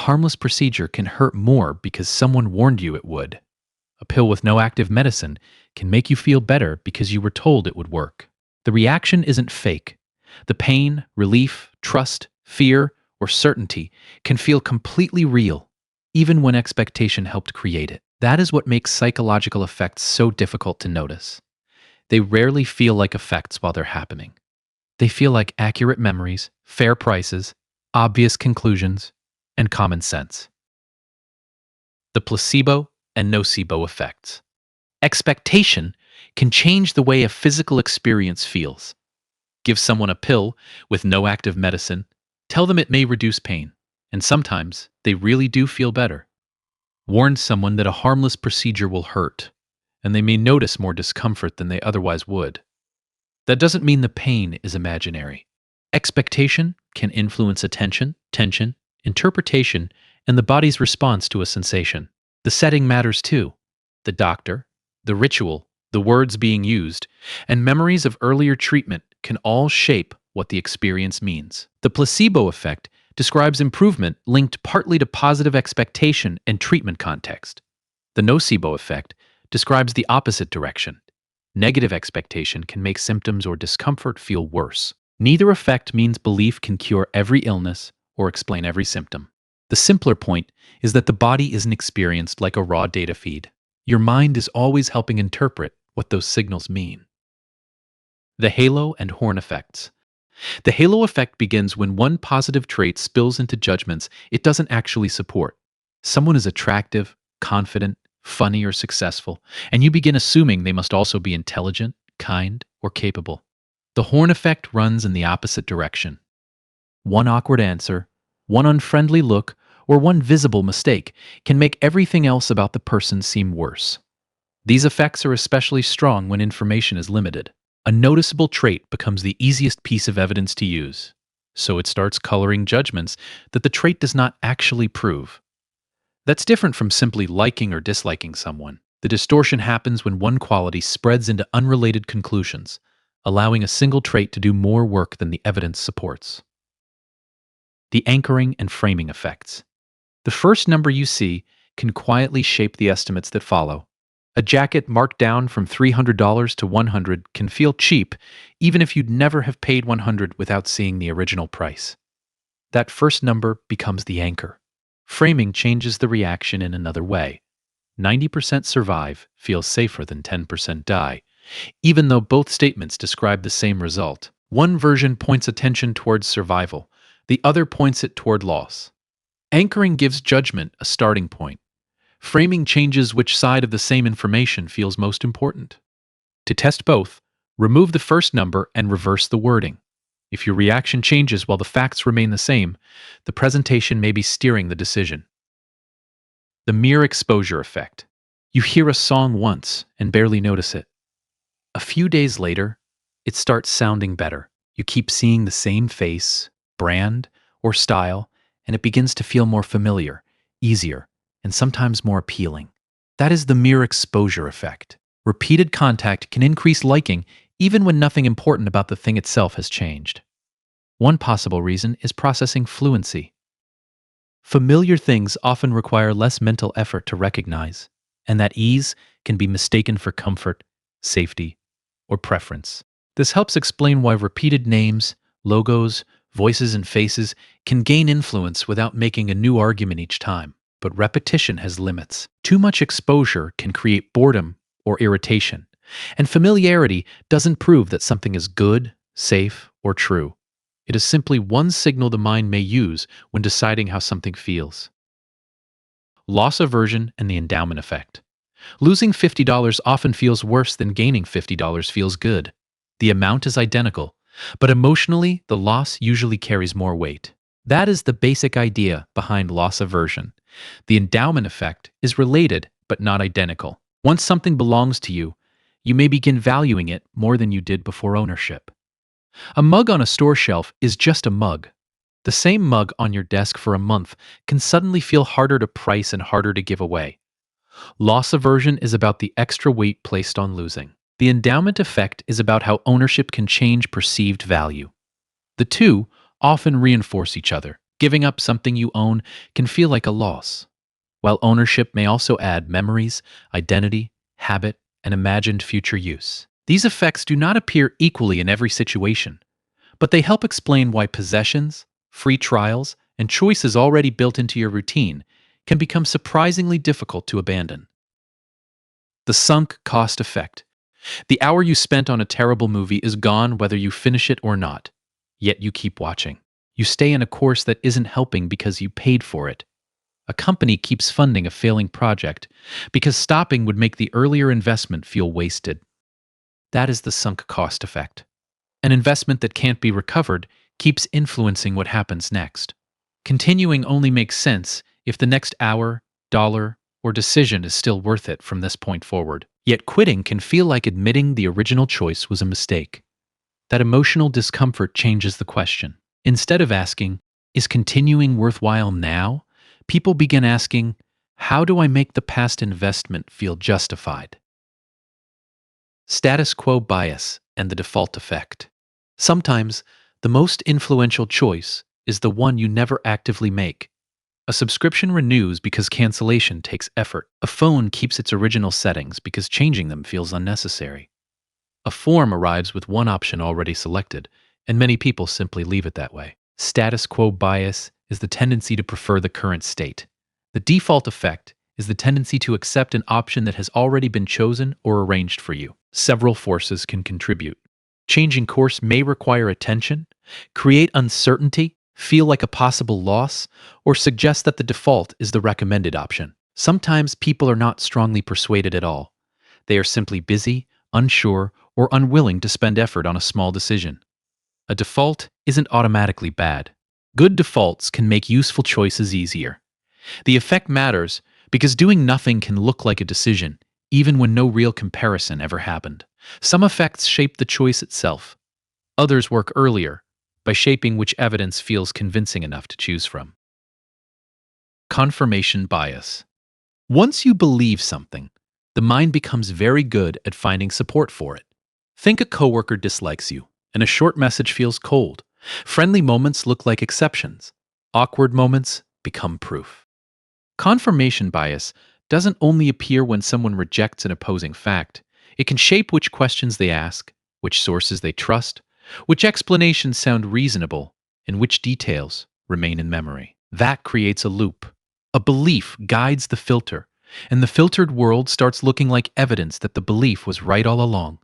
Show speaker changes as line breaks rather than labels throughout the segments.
harmless procedure can hurt more because someone warned you it would. A pill with no active medicine can make you feel better because you were told it would work. The reaction isn't fake. The pain, relief, trust, fear, or certainty can feel completely real, even when expectation helped create it. That is what makes psychological effects so difficult to notice. They rarely feel like effects while they're happening. They feel like accurate memories, fair prices, obvious conclusions, and common sense. The placebo and nocebo effects. Expectation can change the way a physical experience feels. Give someone a pill with no active medicine, tell them it may reduce pain, and sometimes they really do feel better. Warn someone that a harmless procedure will hurt, and they may notice more discomfort than they otherwise would. That doesn't mean the pain is imaginary. Expectation can influence attention, tension, interpretation, and the body's response to a sensation. The setting matters too. The doctor, the ritual, the words being used, and memories of earlier treatment can all shape what the experience means. The placebo effect describes improvement linked partly to positive expectation and treatment context. The nocebo effect describes the opposite direction. Negative expectation can make symptoms or discomfort feel worse. Neither effect means belief can cure every illness or explain every symptom. The simpler point is that the body isn't experienced like a raw data feed. Your mind is always helping interpret what those signals mean. The halo and horn effects. The halo effect begins when one positive trait spills into judgments it doesn't actually support. Someone is attractive, confident, funny, or successful, and you begin assuming they must also be intelligent, kind, or capable. The horn effect runs in the opposite direction. One awkward answer, one unfriendly look, or one visible mistake can make everything else about the person seem worse. These effects are especially strong when information is limited. A noticeable trait becomes the easiest piece of evidence to use, so it starts coloring judgments that the trait does not actually prove. That's different from simply liking or disliking someone. The distortion happens when one quality spreads into unrelated conclusions, allowing a single trait to do more work than the evidence supports. The anchoring and framing effects. The first number you see can quietly shape the estimates that follow. A jacket marked down from $300 to $100 can feel cheap, even if you'd never have paid $100 without seeing the original price. That first number becomes the anchor. Framing changes the reaction in another way. 90% survive feels safer than 10% die, even though both statements describe the same result. One version points attention towards survival, the other points it toward loss. Anchoring gives judgment a starting point. Framing changes which side of the same information feels most important. To test both, remove the first number and reverse the wording. If your reaction changes while the facts remain the same, the presentation may be steering the decision. The mere exposure effect. You hear a song once and barely notice it. A few days later, it starts sounding better. You keep seeing the same face, brand, or style, and it begins to feel more familiar, easier, and sometimes more appealing. That is the mere exposure effect. Repeated contact can increase liking even when nothing important about the thing itself has changed. One possible reason is processing fluency. Familiar things often require less mental effort to recognize, and that ease can be mistaken for comfort, safety, or preference. This helps explain why repeated names, logos, voices, and faces can gain influence without making a new argument each time. But repetition has limits. Too much exposure can create boredom or irritation, and familiarity doesn't prove that something is good, safe, or true. It is simply one signal the mind may use when deciding how something feels. Loss aversion and the endowment effect. Losing $50 often feels worse than gaining $50 feels good. The amount is identical, but emotionally, the loss usually carries more weight. That is the basic idea behind loss aversion. The endowment effect is related but not identical. Once something belongs to you, you may begin valuing it more than you did before ownership. A mug on a store shelf is just a mug. The same mug on your desk for a month can suddenly feel harder to price and harder to give away. Loss aversion is about the extra weight placed on losing. The endowment effect is about how ownership can change perceived value. The two often reinforce each other. Giving up something you own can feel like a loss, while ownership may also add memories, identity, habit, and imagined future use. These effects do not appear equally in every situation, but they help explain why possessions, free trials, and choices already built into your routine can become surprisingly difficult to abandon. The sunk cost effect. The hour you spent on a terrible movie is gone whether you finish it or not, yet you keep watching. You stay in a course that isn't helping because you paid for it. A company keeps funding a failing project because stopping would make the earlier investment feel wasted. That is the sunk cost effect. An investment that can't be recovered keeps influencing what happens next. Continuing only makes sense if the next hour, dollar, or decision is still worth it from this point forward. Yet quitting can feel like admitting the original choice was a mistake. That emotional discomfort changes the question. Instead of asking, is continuing worthwhile now? People begin asking, how do I make the past investment feel justified? Status quo bias and the default effect. Sometimes, the most influential choice is the one you never actively make. A subscription renews because cancellation takes effort. A phone keeps its original settings because changing them feels unnecessary. A form arrives with one option already selected, and many people simply leave it that way. Status quo bias is the tendency to prefer the current state. The default effect is the tendency to accept an option that has already been chosen or arranged for you. Several forces can contribute. Changing course may require attention, create uncertainty, feel like a possible loss, or suggest that the default is the recommended option. Sometimes people are not strongly persuaded at all. They are simply busy, unsure, or unwilling to spend effort on a small decision. A default isn't automatically bad. Good defaults can make useful choices easier. The effect matters because doing nothing can look like a decision, even when no real comparison ever happened. Some effects shape the choice itself. Others work earlier, by shaping which evidence feels convincing enough to choose from. Confirmation bias. Once you believe something, the mind becomes very good at finding support for it. Think a coworker dislikes you, and a short message feels cold. Friendly moments look like exceptions. Awkward moments become proof. Confirmation bias doesn't only appear when someone rejects an opposing fact. It can shape which questions they ask, which sources they trust, which explanations sound reasonable, and which details remain in memory. That creates a loop. A belief guides the filter, and the filtered world starts looking like evidence that the belief was right all along.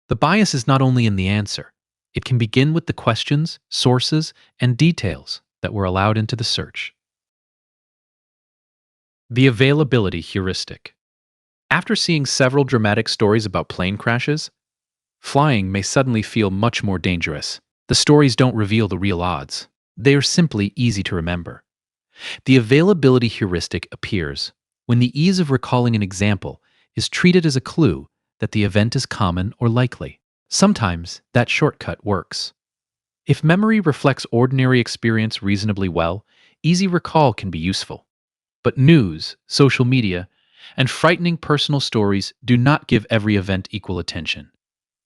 The bias is not only in the answer. It can begin with the questions, sources, and details that were allowed into the search. The availability heuristic. After seeing several dramatic stories about plane crashes, flying may suddenly feel much more dangerous. The stories don't reveal the real odds. They are simply easy to remember. The availability heuristic appears when the ease of recalling an example is treated as a clue that the event is common or likely. Sometimes that shortcut works. If memory reflects ordinary experience reasonably well, easy recall can be useful. But news, social media, and frightening personal stories do not give every event equal attention.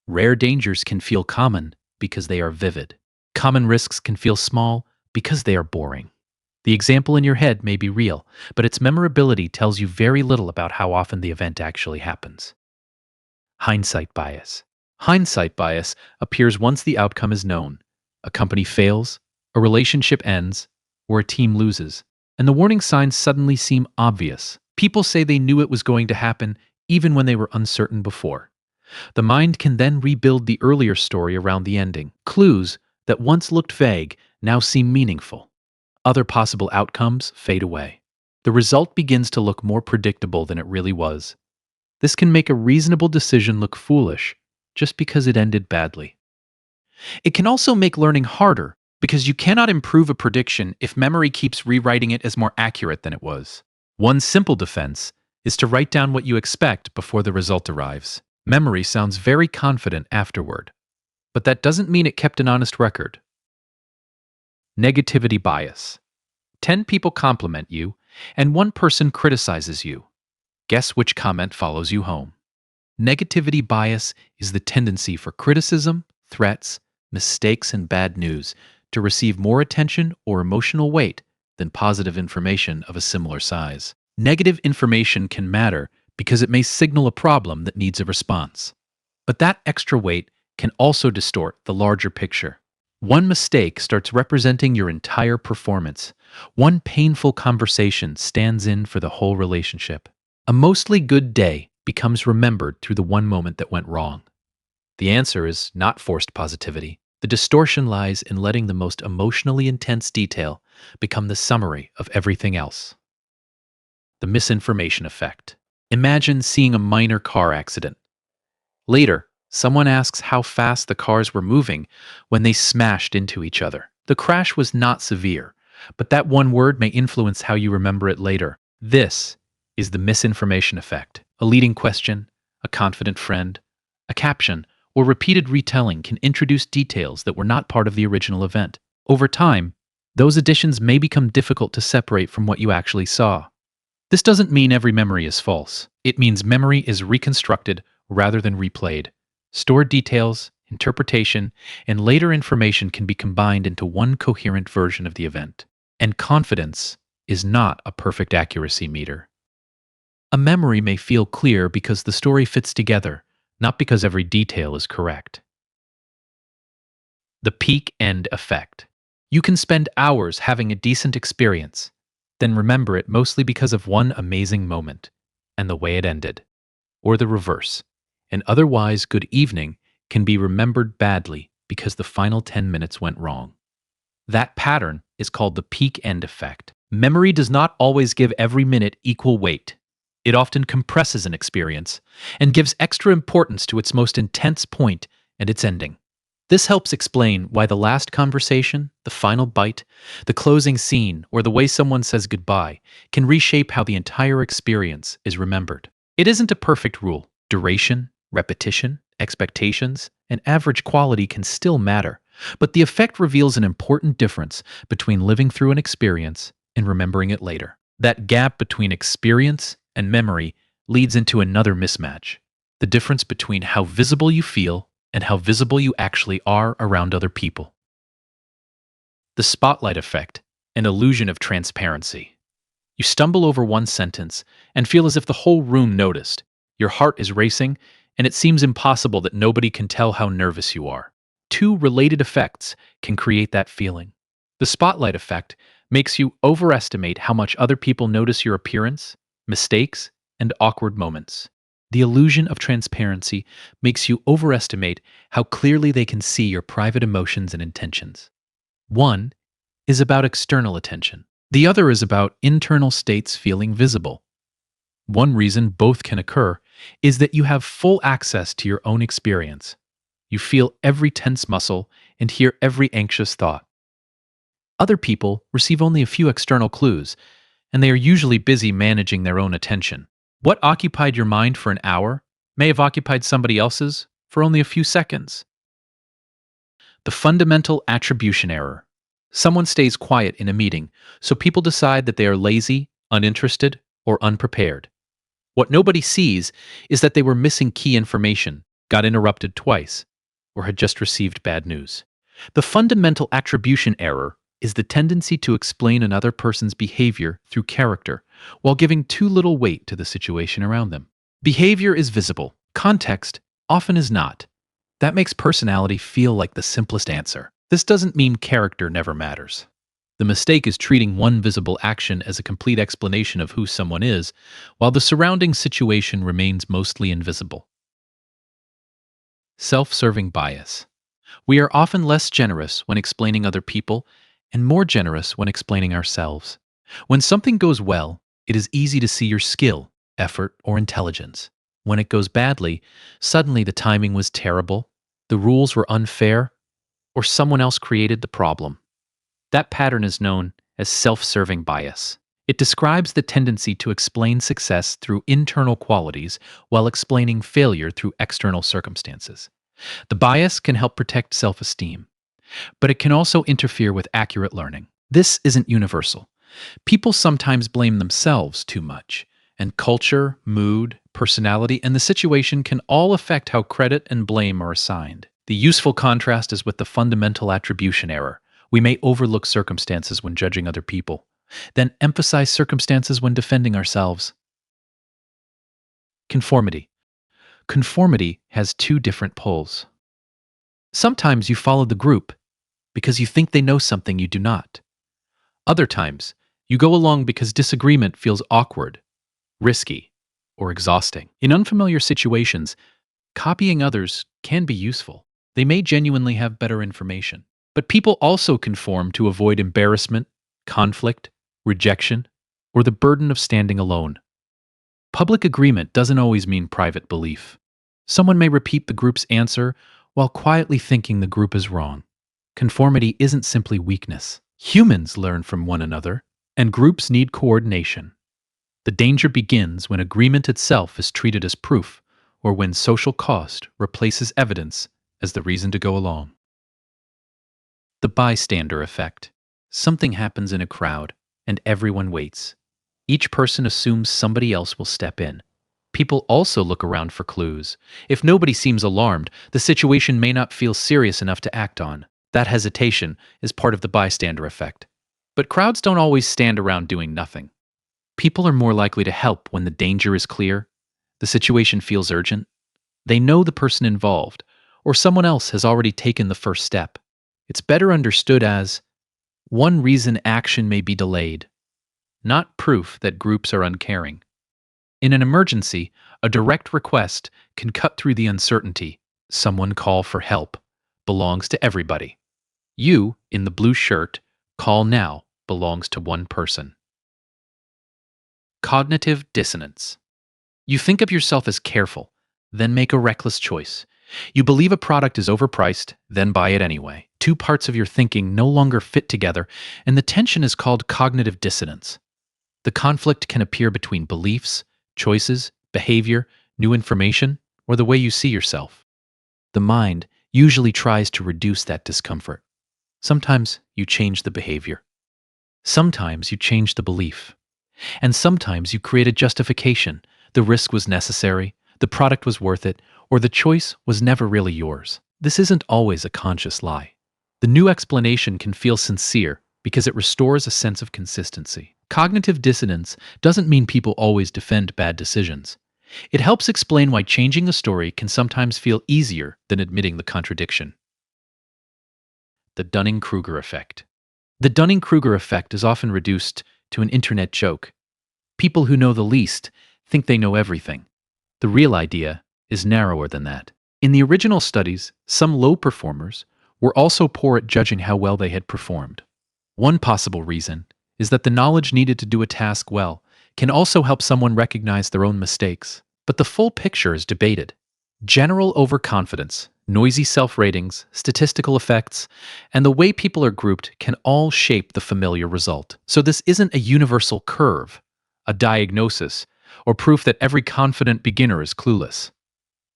Rare dangers can feel common because they are vivid. Common risks can feel small because they are boring. The example in your head may be real, but its memorability tells you very little about how often the event actually happens. Hindsight bias. Hindsight bias appears once the outcome is known. A company fails, a relationship ends, or a team loses, and the warning signs suddenly seem obvious. People say they knew it was going to happen even when they were uncertain before. The mind can then rebuild the earlier story around the ending. Clues that once looked vague now seem meaningful. Other possible outcomes fade away. The result begins to look more predictable than it really was. This can make a reasonable decision look foolish just because it ended badly. It can also make learning harder because you cannot improve a prediction if memory keeps rewriting it as more accurate than it was. One simple defense is to write down what you expect before the result arrives. Memory sounds very confident afterward, but that doesn't mean it kept an honest record. Negativity bias. 10 people compliment you, and one person criticizes you. Guess which comment follows you home? Negativity bias is the tendency for criticism, threats, mistakes, and bad news to receive more attention or emotional weight than positive information of a similar size. Negative information can matter because it may signal a problem that needs a response. But that extra weight can also distort the larger picture. One mistake starts representing your entire performance. One painful conversation stands in for the whole relationship. A mostly good day becomes remembered through the one moment that went wrong. The answer is not forced positivity. The distortion lies in letting the most emotionally intense detail become the summary of everything else. The misinformation effect. Imagine seeing a minor car accident. Later, someone asks how fast the cars were moving when they smashed into each other. The crash was not severe, but that one word may influence how you remember it later. This is the misinformation effect. A leading question, a confident friend, a caption, or repeated retelling can introduce details that were not part of the original event. Over time, those additions may become difficult to separate from what you actually saw. This doesn't mean every memory is false. It means memory is reconstructed rather than replayed. Stored details, interpretation, and later information can be combined into one coherent version of the event. And confidence is not a perfect accuracy meter. A memory may feel clear because the story fits together, not because every detail is correct. The peak end effect. You can spend hours having a decent experience, then remember it mostly because of one amazing moment and the way it ended. Or the reverse. An otherwise good evening can be remembered badly because the final 10 minutes went wrong. That pattern is called the peak end effect. Memory does not always give every minute equal weight. It often compresses an experience and gives extra importance to its most intense point and its ending. This helps explain why the last conversation, the final bite, the closing scene, or the way someone says goodbye can reshape how the entire experience is remembered. It isn't a perfect rule. Duration, repetition, expectations, and average quality can still matter, but the effect reveals an important difference between living through an experience and remembering it later. That gap between experience and memory leads into another mismatch: the difference between how visible you feel and how visible you actually are around other people. The spotlight effect, an illusion of transparency. You stumble over one sentence and feel as if the whole room noticed. Your heart is racing, and it seems impossible that nobody can tell how nervous you are. Two related effects can create that feeling. The spotlight effect makes you overestimate how much other people notice your appearance, mistakes, and awkward moments. The illusion of transparency makes you overestimate how clearly they can see your private emotions and intentions. One is about external attention. The other is about internal states feeling visible. One reason both can occur is that you have full access to your own experience. You feel every tense muscle and hear every anxious thought. Other people receive only a few external clues, and they are usually busy managing their own attention. What occupied your mind for an hour may have occupied somebody else's for only a few seconds. The fundamental attribution error. Someone stays quiet in a meeting, so people decide that they are lazy, uninterested, or unprepared. What nobody sees is that they were missing key information, got interrupted twice, or had just received bad news. The fundamental attribution error is the tendency to explain another person's behavior through character, while giving too little weight to the situation around them. Behavior is visible. Context often is not. That makes personality feel like the simplest answer. This doesn't mean character never matters. The mistake is treating one visible action as a complete explanation of who someone is, while the surrounding situation remains mostly invisible. Self-serving bias. We are often less generous when explaining other people and more generous when explaining ourselves. When something goes well, it is easy to see your skill, effort, or intelligence. When it goes badly, suddenly the timing was terrible, the rules were unfair, or someone else created the problem. That pattern is known as self-serving bias. It describes the tendency to explain success through internal qualities while explaining failure through external circumstances. The bias can help protect self-esteem, but it can also interfere with accurate learning. This isn't universal. People sometimes blame themselves too much, and culture, mood, personality, and the situation can all affect how credit and blame are assigned. The useful contrast is with the fundamental attribution error, We may overlook circumstances when judging other people, then emphasize circumstances when defending ourselves. Conformity. Conformity has two different poles. Sometimes you follow the group because you think they know something you do not. Other times, you go along because disagreement feels awkward, risky, or exhausting. In unfamiliar situations, copying others can be useful. They may genuinely have better information. But people also conform to avoid embarrassment, conflict, rejection, or the burden of standing alone. Public agreement doesn't always mean private belief. Someone may repeat the group's answer while quietly thinking the group is wrong. Conformity isn't simply weakness. Humans learn from one another, and groups need coordination. The danger begins when agreement itself is treated as proof, or when social cost replaces evidence as the reason to go along. The bystander effect. Something happens in a crowd, and everyone waits. Each person assumes somebody else will step in. People also look around for clues. If nobody seems alarmed, the situation may not feel serious enough to act on. That hesitation is part of the bystander effect. But crowds don't always stand around doing nothing. People are more likely to help when the danger is clear, the situation feels urgent, they know the person involved, or someone else has already taken the first step. It's better understood as one reason action may be delayed, not proof that groups are uncaring. In an emergency, a direct request can cut through the uncertainty. Someone call for help belongs to everybody. You, in the blue shirt, call now belongs to one person. Cognitive dissonance. You think of yourself as careful, then make a reckless choice. You believe a product is overpriced, then buy it anyway. Two parts of your thinking no longer fit together, and the tension is called cognitive dissonance. The conflict can appear between beliefs, choices, behavior, new information, or the way you see yourself. The mind usually tries to reduce that discomfort. Sometimes you change the behavior. Sometimes you change the belief. And sometimes you create a justification. The risk was necessary, the product was worth it, or the choice was never really yours. This isn't always a conscious lie. The new explanation can feel sincere because it restores a sense of consistency. Cognitive dissonance doesn't mean people always defend bad decisions. It helps explain why changing the story can sometimes feel easier than admitting the contradiction. The Dunning-Kruger effect. The Dunning-Kruger effect is often reduced to an internet joke. People who know the least think they know everything. The real idea is narrower than that. In the original studies, some low performers were also poor at judging how well they had performed. One possible reason is that the knowledge needed to do a task well can also help someone recognize their own mistakes. But the full picture is debated. General overconfidence, noisy self-ratings, statistical effects, and the way people are grouped can all shape the familiar result. So this isn't a universal curve, a diagnosis, or proof that every confident beginner is clueless.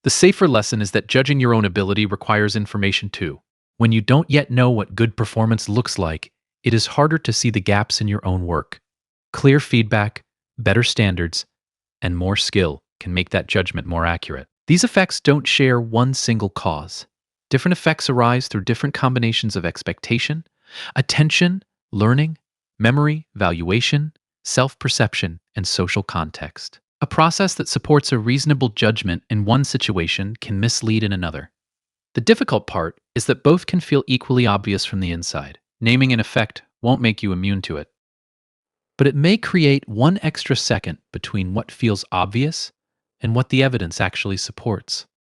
The safer lesson is that judging your own ability requires information too. When you don't yet know what good performance looks like, it is harder to see the gaps in your own work. Clear feedback, better standards, and more skill can make that judgment more accurate. These effects don't share one single cause. Different effects arise through different combinations of expectation, attention, learning, memory, valuation, self-perception, and social context. A process that supports a reasonable judgment in one situation can mislead in another. The difficult part is that both can feel equally obvious from the inside. Naming an effect won't make you immune to it. But it may create one extra second between what feels obvious and what the evidence actually supports.